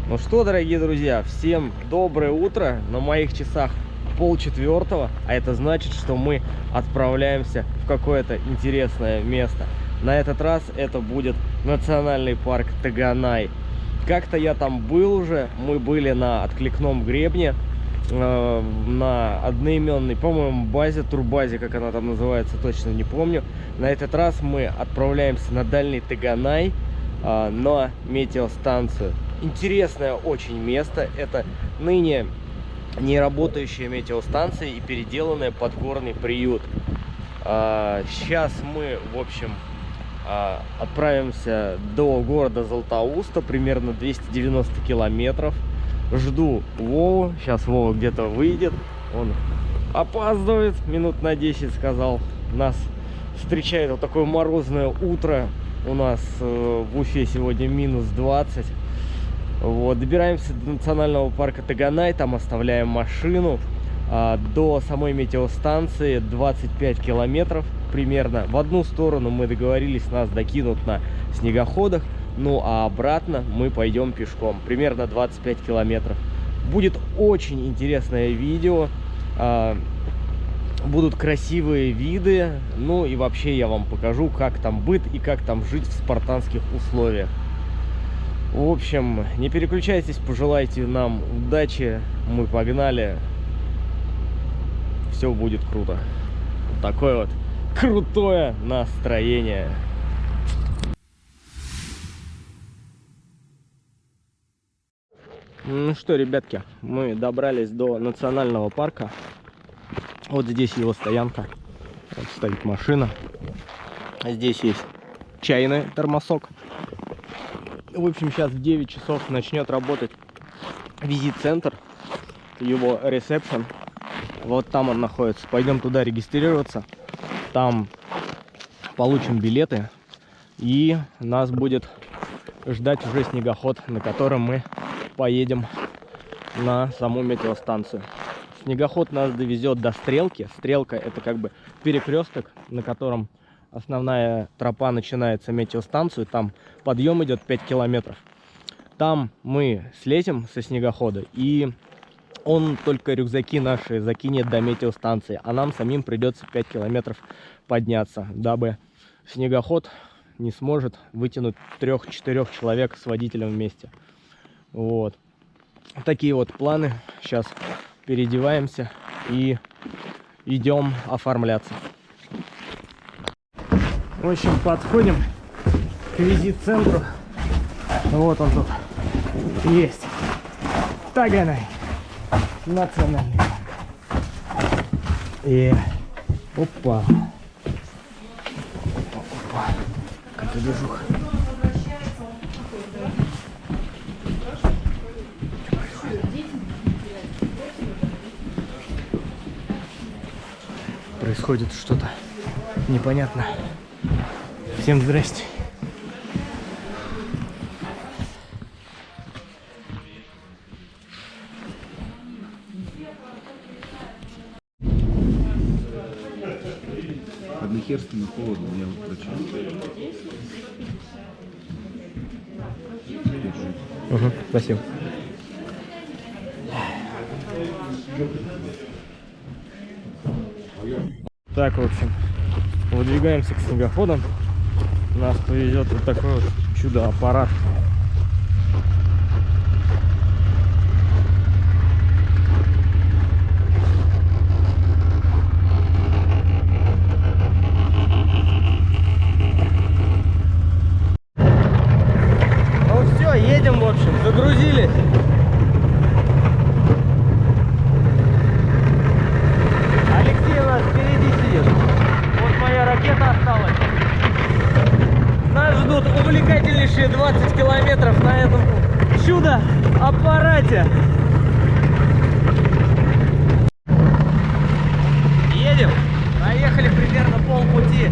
Ну что, дорогие друзья, всем доброе утро. На моих часах 3:30, а это значит, что мы отправляемся в какое-то интересное место. На этот раз это будет национальный парк Таганай. Как-то я там был уже, мы были на откликном гребне, на одноименной, по-моему, базе, турбазе, как она там называется, точно не помню. На этот раз мы отправляемся на дальний Таганай, на метеостанцию. Интересное очень место. Это ныне не работающая метеостанция и переделанная под горный приют. Сейчас мы, в общем, отправимся до города Златоуста, примерно 290 километров. Жду Вову. Сейчас Вова где-то выйдет. Он опаздывает минут на 10, сказал. Нас встречает вот такое морозное утро. У нас в Уфе сегодня минус 20. Вот, добираемся до национального парка Таганай, там оставляем машину. До самой метеостанции 25 километров примерно. В одну сторону мы договорились, нас докинут на снегоходах, ну а обратно мы пойдем пешком. Примерно 25 километров. Будет очень интересное видео. Будут красивые виды. Ну и вообще я вам покажу, как там быт и как там жить в спартанских условиях. В общем, не переключайтесь, пожелайте нам удачи. Мы погнали. Все будет круто. Вот такое вот крутое настроение. Ну что, ребятки, мы добрались до национального парка. Вот здесь его стоянка. Вот стоит машина. Здесь есть чайный термосок. В общем, сейчас в 9 часов начнет работать визит-центр, его ресепшн. Вот там он находится. Пойдем туда регистрироваться. Там получим билеты. И нас будет ждать уже снегоход, на котором мы поедем на саму метеостанцию. Снегоход нас довезет до Стрелки. Стрелка — это как бы перекресток, на котором основная тропа начинается метеостанцию. Там подъем идет 5 километров. Там мы слезем со снегохода, и он только рюкзаки наши закинет до метеостанции, а нам самим придется 5 километров подняться, дабы снегоход не сможет вытянуть 3-4 человек с водителем вместе. Вот. Такие вот планы. Сейчас переодеваемся и идем оформляться. В общем, подходим к визит-центру. Вот он тут есть. Таганай. Национальный парк. И опа. Опа. Какая движуха. Происходит что-то непонятно. Всем здрасте. Однохерственно холодно, я вот прочитал. Угу, спасибо. Так, в общем, выдвигаемся к снегоходам. Нас повезет вот такой вот чудо-аппарат. Ну все, едем, в общем, загрузились. Алексей у нас впереди сидит. Вот моя ракета осталась. Нас ждут увлекательнейшие 20 километров на этом чудо-аппарате. Едем. Проехали примерно полпути.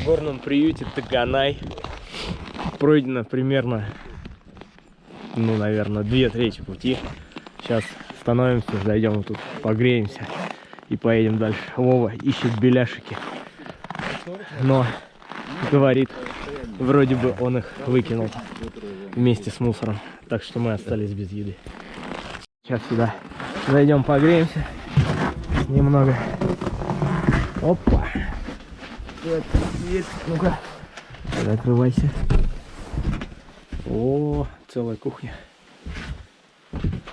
горном приюте Таганай. Пройдено примерно, ну, наверное, 2/3 пути. Сейчас остановимся, зайдем тут, погреемся и поедем дальше. Вова ищет беляшики, но говорит, вроде бы он их выкинул вместе с мусором, так что мы остались без еды. Сейчас сюда зайдем, погреемся немного. Опа! Ну-ка, закрывайся. О, целая кухня.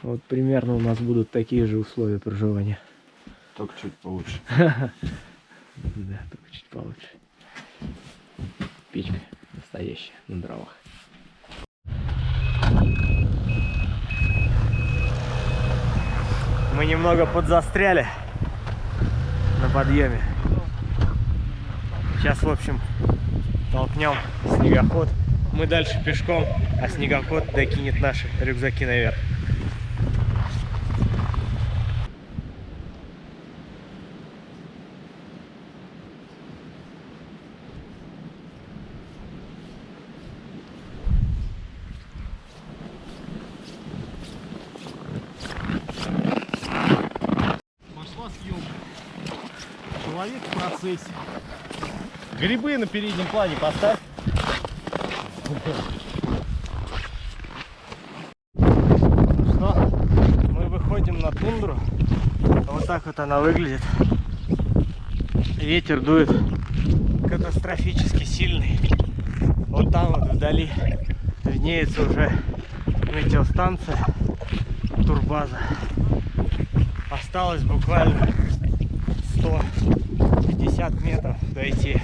Вот примерно у нас будут такие же условия проживания. Только чуть получше. Да, только чуть получше. Печка настоящая, на дровах. Мы немного подзастряли на подъеме. Сейчас, в общем, толкнем снегоход. Мы дальше пешком, а снегоход докинет наши рюкзаки наверх. Пошла съемка. Человек в процессе. Грибы на переднем плане поставь. Что? Мы выходим на тундру. Вот так вот она выглядит. Ветер дует катастрофически сильный. Вот там вот вдали виднеется уже метеостанция, турбаза. Осталось буквально 150 метров дойти.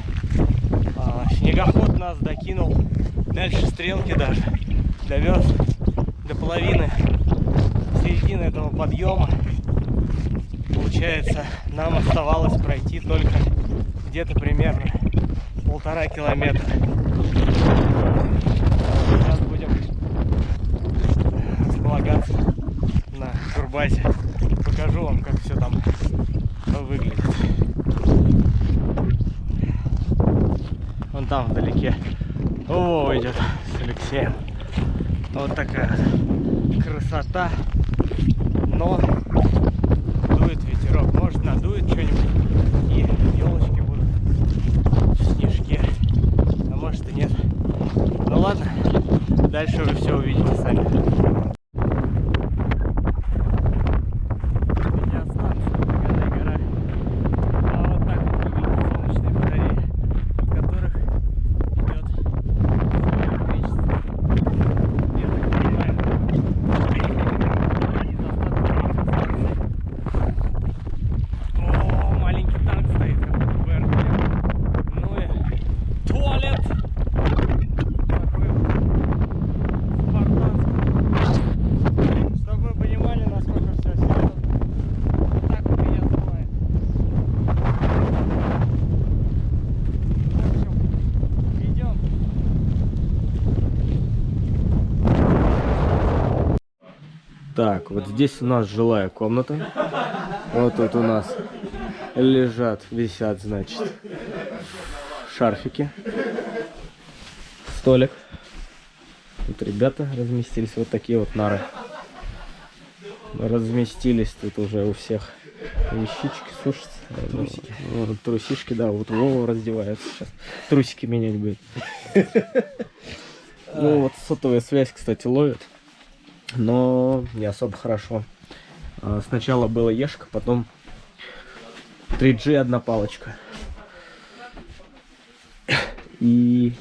Снегоход нас докинул дальше стрелки даже. Довез до половины середины этого подъема. Получается, нам оставалось пройти только где-то примерно 1,5 километра. Сейчас будем располагаться на турбазе. Покажу вам, как все там выглядит. Вон там вдалеке Вова идет с Алексеем. Вот такая красота. Но дует ветерок. Может, надует что-нибудь и елочки будут в снежке. А может и нет. Ну ладно, дальше вы все увидите сами. Так, вот здесь у нас жилая комната. Вот тут у нас лежат, висят, значит, шарфики. Столик. Тут ребята разместились. Вот такие вот нары. Разместились тут уже у всех вещички сушатся. Трусики. Вот, трусишки, да. Вот Вова раздевается сейчас. Трусики менять будет. Ну вот сотовая связь, кстати, ловит. Но не особо хорошо. Сначала была ешка, потом 3G одна палочка. И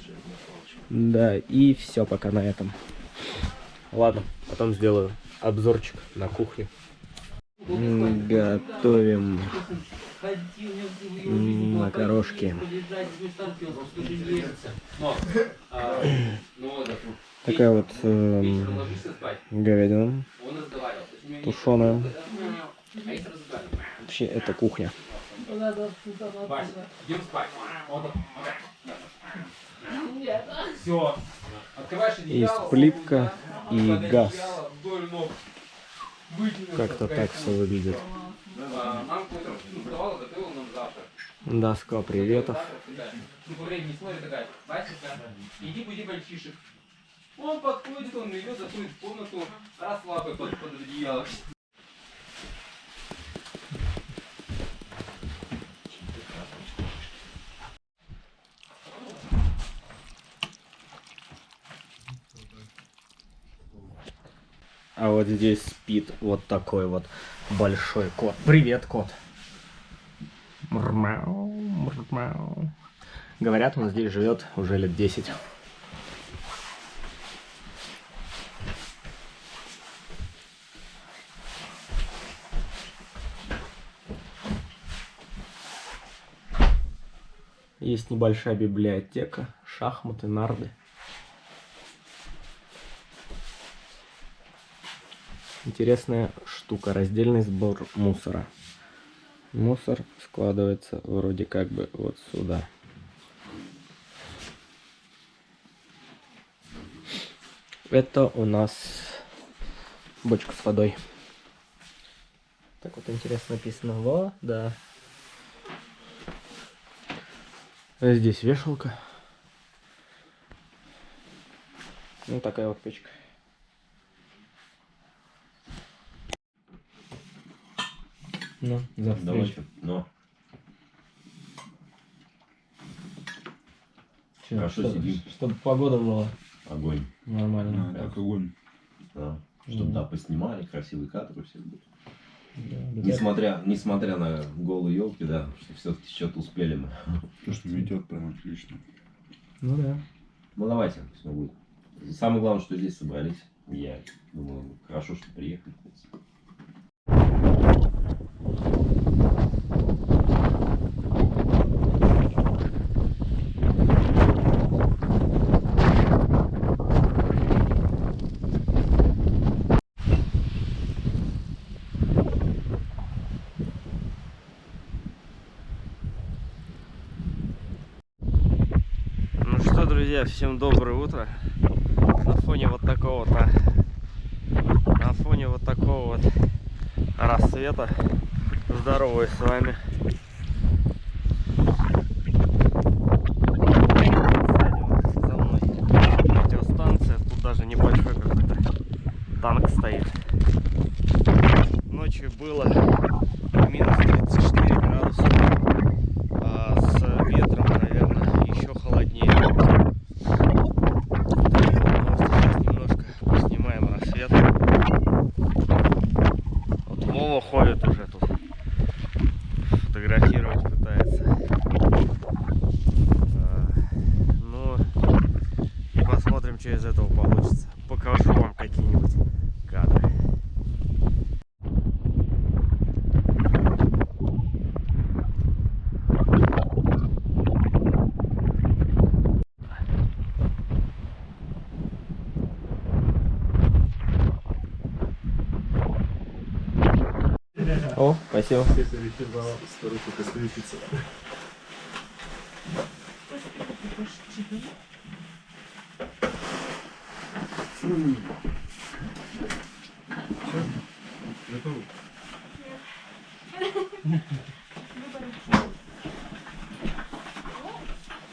да, и все пока на этом. Ладно, потом сделаю обзорчик на кухню. Готовим макарошки. Такая вот говядина тушеная. Вообще это кухня. Есть плитка и газ. Как-то так все выглядит. Доска приветов. Ну, по времени смотрит такая, Васенька, иди буди мальчишек. Он подходит, он идет, заходит в комнату, раз лапой под одеяло. А вот здесь спит вот такой вот большой кот. Привет, кот. Мурмяу, мурмяу. Говорят, он здесь живет уже лет 10. Есть небольшая библиотека, шахматы, нарды. Интересная штука. Раздельный сбор мусора. Мусор складывается вроде как бы вот сюда. Это у нас бочка с водой. Так вот интересно написано. Вода. Здесь вешалка. Ну такая вот печка. Ну, за Давай, встречу. но. Чё, Хорошо сидим. Чтобы погода была Огонь. нормально. Да, как огонь. Да. Чтобы, да, поснимали, красивые кадры все будут. Да, Несмотря на голые елки, да, что все-таки что-то успели мы. То, что метет прям отлично. Ну да. Ну давайте, все будет. Самое главное, что здесь собрались. Я думаю, хорошо, что приехали. Ну что, друзья, всем доброе утро. На фоне вот такого-то, рассвета здороваюсь с вами. За мной метеостанция, тут даже небольшой какой-то танк стоит. Ночью было минус 34 градуса, а с ветром, наверное, еще холоднее. Сейчас немножко поснимаем рассвет. Вот Вова ходит уже тут, фотографировать пытается. Ну и посмотрим, что из этого получится. Покажу вам какие-нибудь кадры. О, спасибо. Старуха косметица. Готово?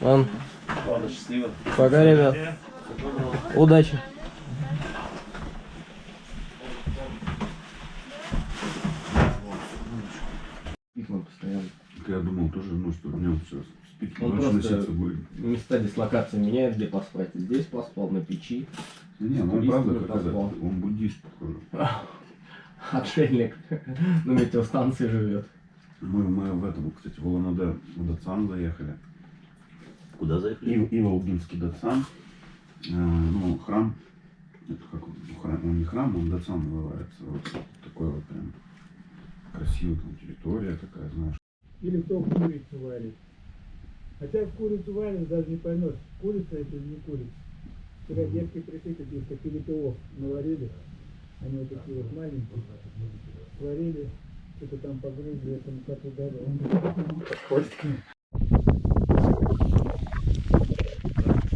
Ладно, Ладно, счастливо. пока, ребят. Удачи. Пихнул постоянно. Я думал тоже, ну, что днем все спит, Он ночью просто носиться будет. места дислокации меняет, где поспать. Здесь поспал на печи. Не, ну он туристами правда, как это, поспал. он буддист, похоже. Отшельник на метеостанции живет. Мы в этом, кстати, в Улан-Удэ в Датсан заехали. Куда заехали? Иволгинский Датсан. Ну, храм. Это как он не храм, он Датсан называется. Вот такой вот прям красивая там территория такая, знаешь. Или кто курицу варит. Хотя в курицу варят, даже не поймешь, курица это или не курица. Вчера девки пришли, каких-то перепелов наварили. Они вот такие вот маленькие. Сварили, что-то там погрызли, этому коту дали. Он подходит к ним.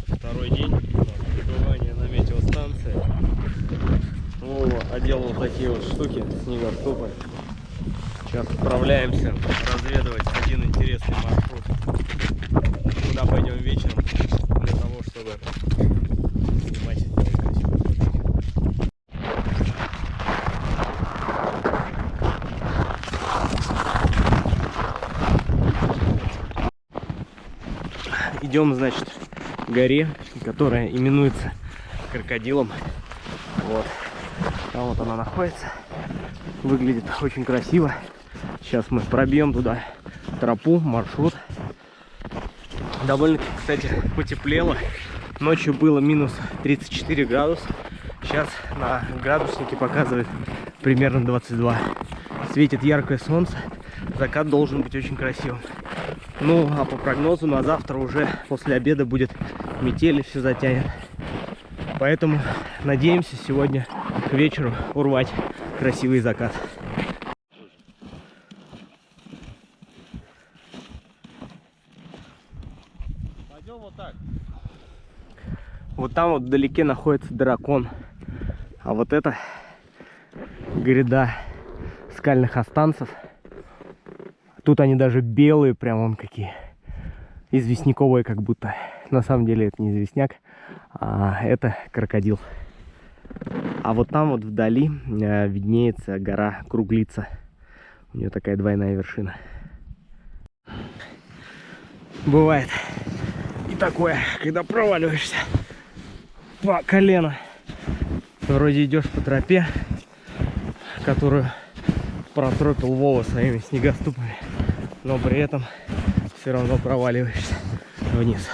Второй день пребывания на метеостанции. Вова одел вот такие вот штуки, снегоступы. Сейчас отправляемся разведывать один интересный маршрут. туда пойдем вечером для того, чтобы снимать красивые фотки. Идем, значит, к горе, которая именуется Крокодилом. Вот. Там вот она находится. Выглядит очень красиво. Сейчас мы пробьем туда тропу, маршрут. Довольно-таки, кстати, потеплело. Ночью было минус 34 градуса. Сейчас на градуснике показывает примерно 22. Светит яркое солнце. Закат должен быть очень красивым. Ну, а по прогнозу на завтра уже после обеда будет метель и все затянет. Поэтому надеемся сегодня к вечеру урвать красивый закат. Пойдем вот так. Вот там вот вдалеке находится дракон. А вот это гряда скальных останцев. Тут они даже белые, прям вон какие. Известняковые как будто. На самом деле это не известняк, а это крокодил. А вот там вот вдали виднеется гора Круглица. У нее такая двойная вершина. Бывает и такое, когда проваливаешься по колено. Вроде идешь по тропе, которую протропил Вова своими снегоступами, но при этом все равно проваливаешься вниз.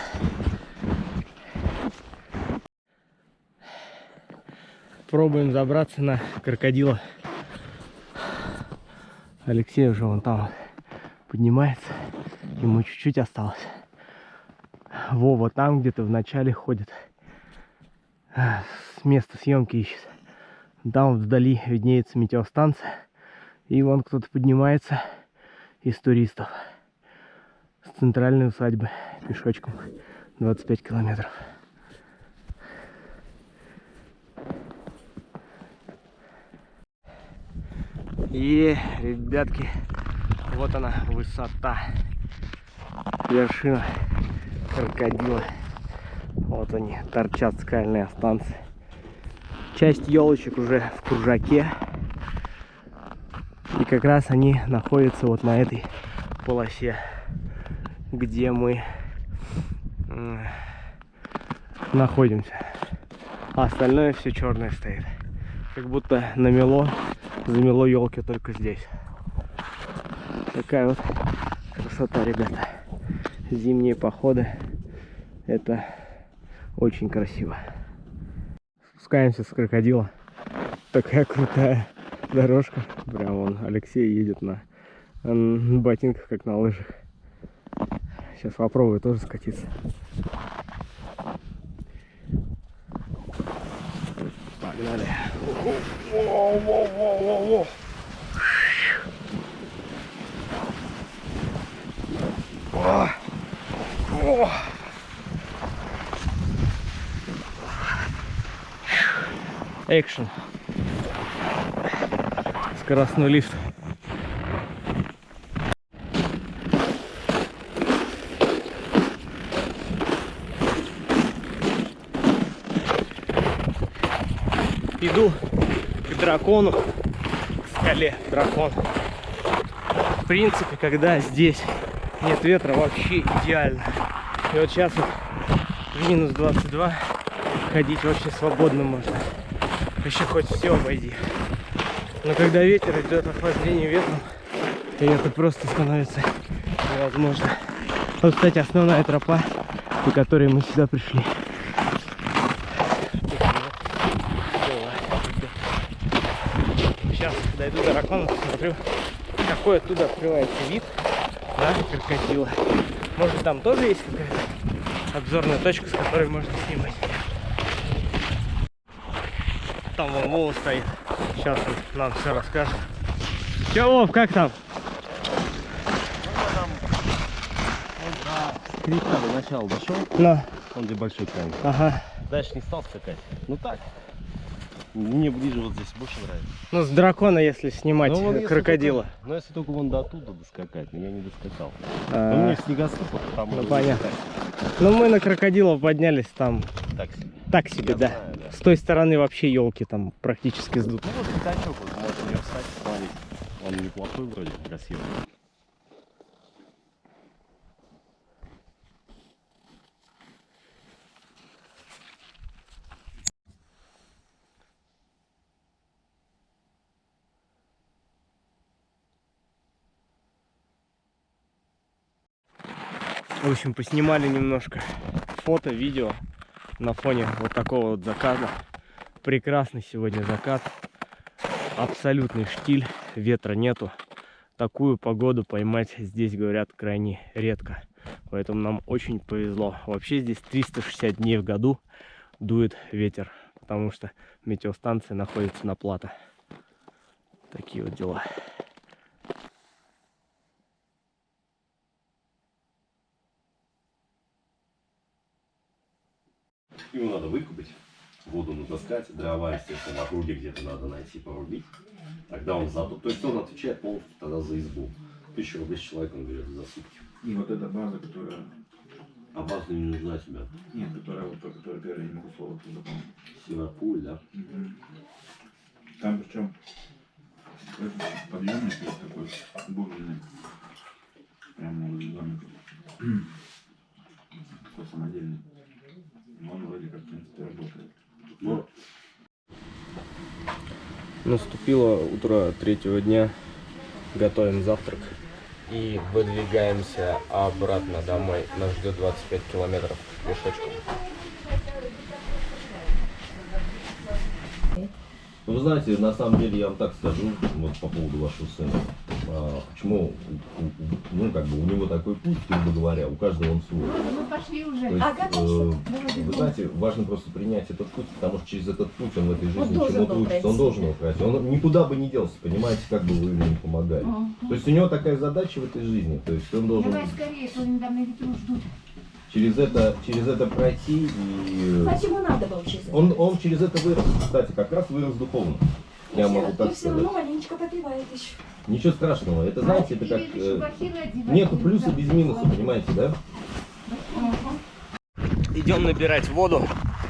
Пробуем забраться на крокодила. Алексей уже вон там поднимается, ему чуть-чуть осталось. Вова там где-то в начале ходит, с места съемки ищет. Там вдали виднеется метеостанция, и вон кто-то поднимается из туристов с центральной усадьбы пешочком 25 километров. И, ребятки, вот она высота, вершина крокодила. Вот они, торчат скальные останцы. Часть елочек уже в кружаке. И как раз они находятся вот на этой полосе, где мы находимся. А остальное все черное стоит. Как будто замело елки только здесь. Такая вот красота, ребята. Зимние походы — это очень красиво. Спускаемся с крокодила. Такая крутая дорожка. Прям вон Алексей едет на ботинках, как на лыжах. Сейчас попробую тоже скатиться. Погнали. Воу-воу-воу-воу-воу. Экшен. Скоростной лифт. Иду к дракону, к скале дракон. В принципе, когда здесь нет ветра, вообще идеально. И вот сейчас вот в минус 22 ходить вообще свободно можно. Еще хоть все обойди. Но когда ветер идет, охлаждение ветром, и это просто становится невозможно. Вот, кстати, основная тропа, по которой мы сюда пришли. Сейчас дойду до дракона, посмотрю, какой оттуда открывается вид на крокодила. Может, там тоже есть какая-то обзорная точка, с которой можно снимать. Там вон Вова стоит. Сейчас он нам все расскажет. Че, Вов, как там? Скрипка до начала дошел, На. он где большой камень. Ага. Дальше не стал скакать. Ну так, Мне ближе вот здесь больше нравится. Ну, с дракона, если снимать Ну, вот если крокодила. только- ну, если только вон до оттуда доскакать, но я не доскакал. А, Но у меня снегоступ, там ну, уже понятно. летать. Ну, мы на крокодилов поднялись там Так себе. так себе, Я да. знаю, да. С той стороны вообще елки там практически сдут. Ну вот пятачок, вот можно не встать, смотреть. Он неплохой вроде, красивый. В общем, поснимали немножко фото, видео на фоне вот такого вот заката. Прекрасный сегодня закат. Абсолютный штиль, ветра нету. Такую погоду поймать здесь, говорят, крайне редко. Поэтому нам очень повезло. Вообще здесь 360 дней в году дует ветер, потому что метеостанция находится на плато. Такие вот дела. Его надо выкупить, воду натаскать, дрова, естественно, в округе где-то надо найти, порубить. Тогда он за то. То есть он отвечает полностью тогда за избу. 1000 рублей с человека он берет за сутки. И вот эта база, которая... А база не нужна тебе. Нет, которая вот только которая первая, не могу слово запомнить. Севаполь, да? Там причем подъемник есть такой, бугельный. Прямо возле домика. Такой самодельный. Он вроде как, в принципе, работает. Ну, Наступило утро третьего дня. Готовим завтрак. И выдвигаемся обратно домой. Нас ждет 25 километров пешочком. вы знаете, на самом деле я вам так скажу, вот по поводу вашего сына. Почему, ну, как бы у него такой путь, грубо говоря, у каждого он свой. Мы пошли уже. То есть, Ага, пошли. вы знаете, важно просто принять этот путь, потому что через этот путь он в этой жизни должен чему-то был учится, он пройти. должен его пройти. Он никуда бы не делся, понимаете, как бы вы ему не помогали. То есть у него такая задача в этой жизни, то есть он должен Давай скорее, то они там на ветру ждут. через это пройти и... А чему надо было через это? Он через это вырос, кстати, как раз вырос духовно. Я могу так И все сказать. равно маленечко попивает еще. Ничего страшного, это знаете, это как... Теперь еще бахилы одевать. Нету плюса без минуса, понимаете, да? Идем набирать воду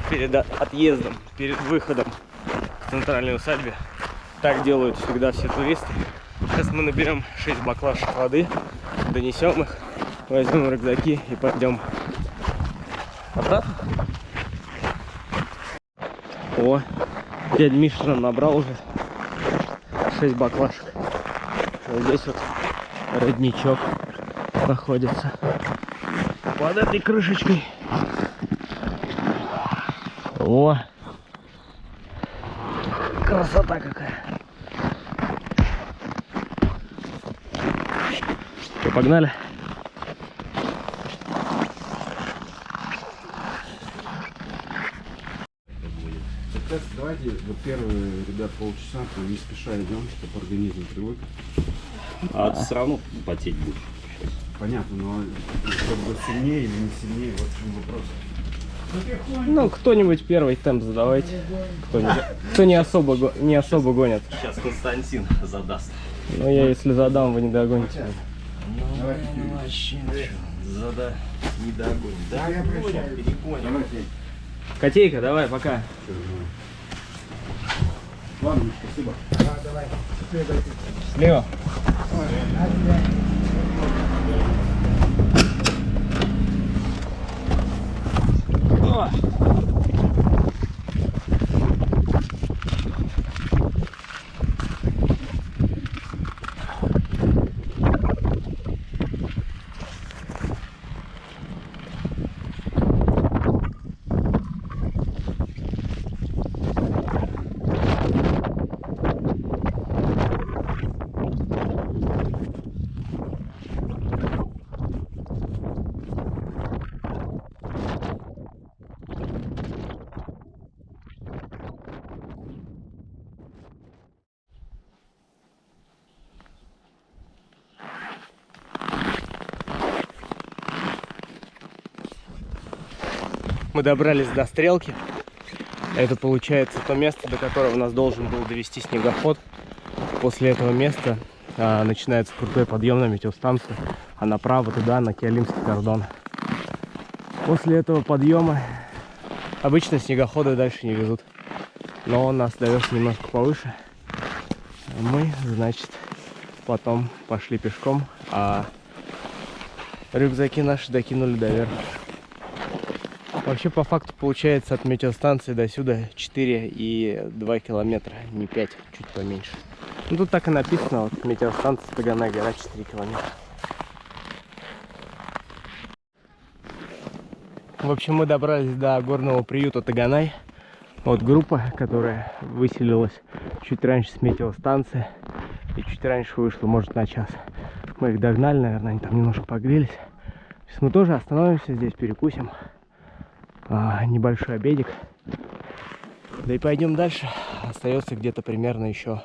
перед отъездом, перед выходом к центральной усадьбе. Так делают всегда все туристы. Сейчас мы наберем 6 баклашек воды, донесем их, возьмем рюкзаки и пойдем обратно. О, дядя Миша нам набрал уже 6 баклашек. Вот здесь вот родничок находится под этой крышечкой. О, красота какая. Что, погнали? Так, давайте вот первые, ребят, полчаса мы не спеша идем, чтобы организм привык. А ты все равно потеть будешь. Понятно, но чтобы сильнее или не сильнее, вот в чем вопрос. Ну, кто-нибудь первый темп задавайте. Кто не особо гонит. Сейчас Константин задаст. Но я если задам, вы не догоните. Вообще зада не догонит. Да, я перегоним. Котейка, давай, пока. Ладно, спасибо. Слева. О! Мы добрались до стрелки. Это получается то место, до которого нас должен был довести снегоход. После этого места начинается крутой подъем на метеостанцию, а направо туда, на Киалимский кордон. После этого подъема обычно снегоходы дальше не везут, но он нас довез немножко повыше. Мы, значит, потом пошли пешком, а рюкзаки наши докинули до верха. Вообще, по факту, получается от метеостанции до сюда 4,2 километра, не 5, чуть поменьше. Ну, тут так и написано, вот метеостанция Таганай-Гора, 4 километра. В общем, мы добрались до горного приюта Таганай. Вот группа, которая выселилась чуть раньше с метеостанции и чуть раньше вышла, может, на час. Мы их догнали, наверное, они там немножко погрелись. Сейчас мы тоже остановимся здесь, перекусим. Небольшой обедик. Да и пойдем дальше. Остается где-то примерно еще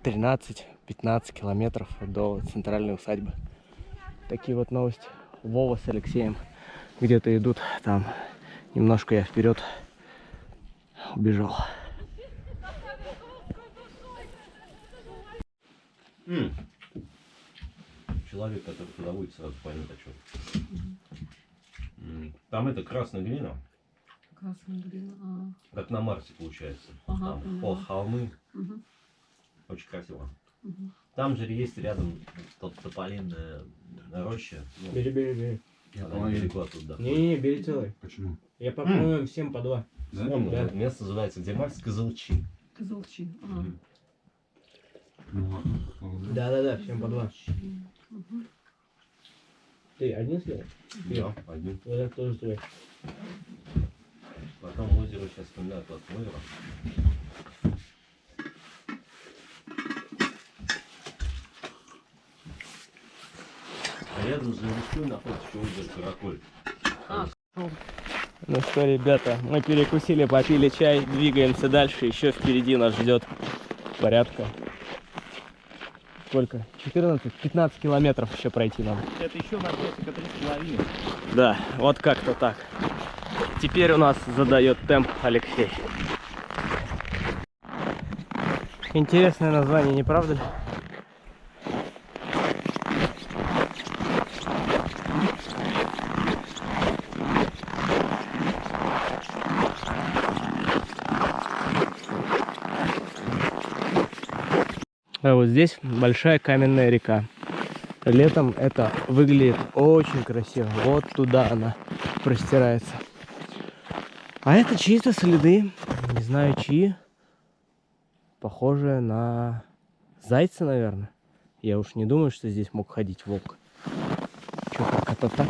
13-15 километров до центральной усадьбы. Такие вот новости. Вова с Алексеем где-то идут. Там немножко я вперед убежал. Человек, который туда будет, сразу поймет, о чем. Там это красная глина. Красная глина. Как на Марсе получается. Ага, Там пол холмы. Угу. Очень красиво. Угу. Там же есть рядом тополиная роща. Ну, Бери. она недалеко оттуда. Не, бери целый. Почему? Я попробую всем по 2. Да? Вон, Да. место называется, где Марс, Козылчи. Козылчи. Ага. Ну ладно, благодарю. Да, всем по 2. Угу. Ты один съел? Да, один. Вот это тоже твой. Потом озеро сейчас вспоминаю от озера. А рядом с Заводской находится еще озеро Караколь. Ну что, ребята, мы перекусили, попили чай, двигаемся дальше. Еще впереди нас ждет порядка. Сколько? 14-15 километров еще пройти нам. Это еще наркотика 3,5. Да, вот как-то так. Теперь у нас задает темп Алексей. Интересное название, не правда ли? А вот здесь большая каменная река. Летом это выглядит очень красиво. Вот туда она простирается. А это чьи-то следы. Не знаю чьи. Похожие на зайца, наверное. Я уж не думаю, что здесь мог ходить волк. Чё, как это так?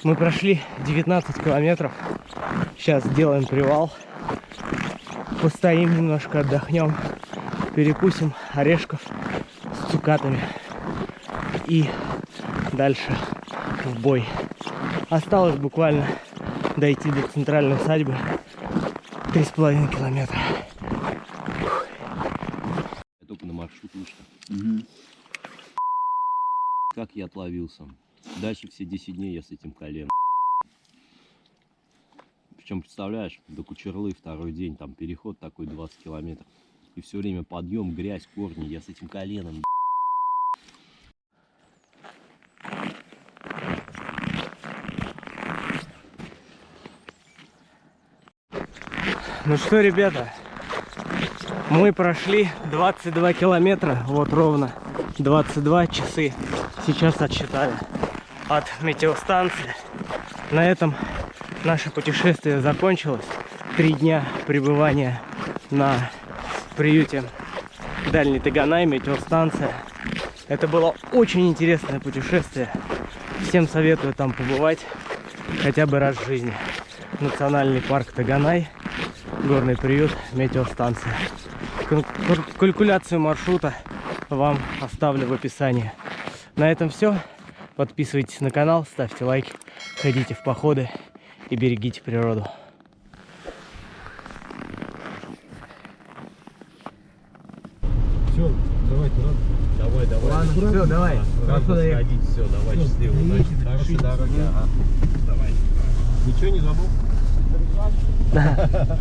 Мы прошли 19 километров. Сейчас делаем привал. Постоим немножко, отдохнем. Перекусим орешков с цукатами. И дальше в бой. Осталось буквально дойти до центральной усадьбы. 3,5 километра. Я только на маршрут вышел. Угу. Как я отловился. Дальше все 10 дней я с этим коленом. Причем, представляешь, до Кучерлы второй день, там переход такой 20 километров. И все время подъем, грязь, корни, я с этим коленом. Ну что, ребята, мы прошли 22 километра, вот ровно 22 часы сейчас отсчитали от метеостанции. На этом наше путешествие закончилось. 3 дня пребывания на приюте Дальний Таганай, метеостанция. Это было очень интересное путешествие. Всем советую там побывать хотя бы раз в жизни. Национальный парк Таганай, горный приют, метеостанция. Калькуляцию маршрута вам оставлю в описании. На этом все. Подписывайтесь на канал, ставьте лайки, ходите в походы и берегите природу. Все, давай туда. Давай, давай. Ладно, все, давай. Хорошо сходить, все, давай, счастливо. Удачи, хорошей дороги. Ага. Давай. Ничего не забыл? Да.